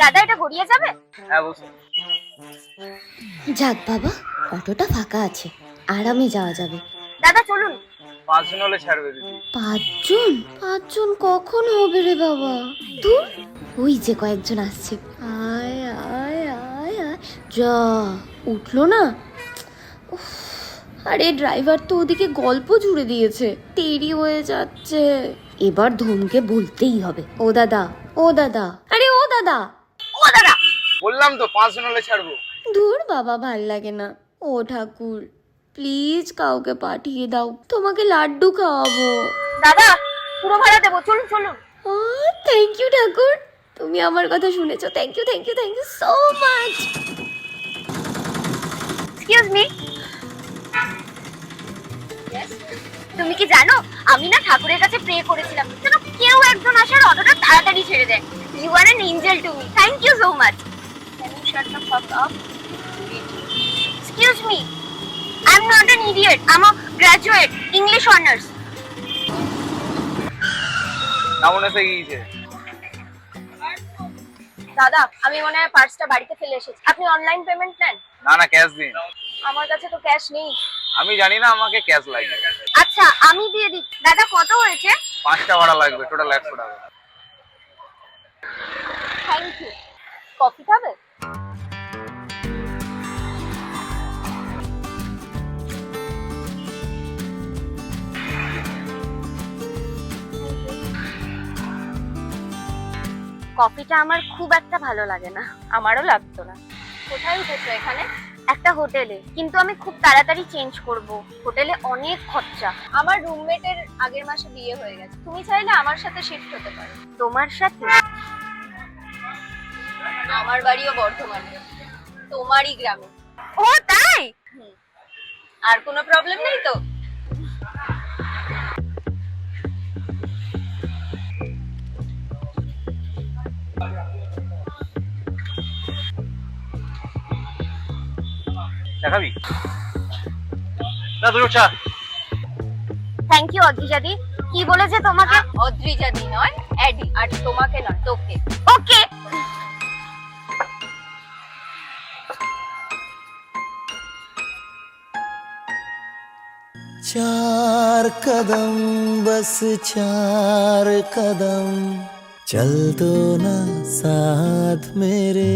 দাদা এটা গড়িয়ে যাবে? হ্যাঁ বসো। যাক বাবা, অটোটা ফাঁকা আছে, আরামে যাওয়া যাবে। দাদা চলুন। 5 জন হলে ছাড়বে দিদি। 5 জন? 5 জন কখন হবে রে বাবা? দূর, ওই যে কয়েকজন আসছে। আয় আয় আয় আয়, যা উঠলো না। উফ, আরে ড্রাইভার তো ওদিকে গল্প জুড়ে দিয়েছে, দেরি হয়ে যাচ্ছে। এবার ধমকে বলতেই হবে, ও দাদা, ও দাদা, আরে ও দাদা। ও দাদা, বললাম তো 5 জন হলে ছাড়বো। দূর বাবা, ভাল লাগে না। ও ঠাকুর, প্লিজ কাউকে পাঠিয়ে দাও, তোমাকে লাড্ডু খাওয়াবো। দাদা পুরো ভাড়া দেবো, চলুন চলুন। থ্যাংক ইউ ঠাকুর, তুমি আমার কথা শুনেছো। Thank you thank you thank you so much. Excuse me. তুমি কি জানো আমি না ঠাকুরের কাছে প্রে করেছিলাম যেন কেউ একজন আসার অটোটা তাড়াতাড়ি ছেড়ে দেয়। You are an angel to me, thank you so much. Can you shut the fuck up? Excuse me, I am not an idiot, I am a graduate, English honours. কেমন এসে গিয়েছে? দাদা আমি মনে হয় পার্সটা বাড়িতে ফেলে এসেছি, আপনি অনলাইন পেমেন্ট নেন? না না, ক্যাশ দিন। আমার কাছে তো ক্যাশ নেই। আমি জানি না, আমাকে ক্যাশ লাগবে। আচ্ছা আমি দিয়ে দিই। দাদা কত হয়েছে? 5টা ভাড়া লাগবে, টোটাল 100 টাকা। Thank you. কফি খাবে? কফিটা আমার খুব একটা ভালো লাগে না। আমারও লাগতো না। কোথায় উঠেছো? এখানে একটা হোটেলে, কিন্তু আমি খুব তাড়াতাড়ি চেঞ্জ করব। হোটেলে অনেক খরচা। আমার রুমমেটের আগের মাসে বিয়ে হয়ে গেছে, তুমি চাইলে আমার সাথে শিফট হতে পারো। তোমার সাথে? আমার বাড়িও বর্ধমানে, তোমারই গ্রামে। ও তাই? আর কোনো প্রবলেম নেই তো? দেখাবি না দুটো চা? থ্যাংক ইউ অদ্রিজাদি। কি বলেছে তোমাকে? অদ্রিজাদি নয়, অ্যাডি। আর তোমাকে নয়, তোকে। ওকে। चार कदम बस 4 कदम चल दो ना साथ मेरे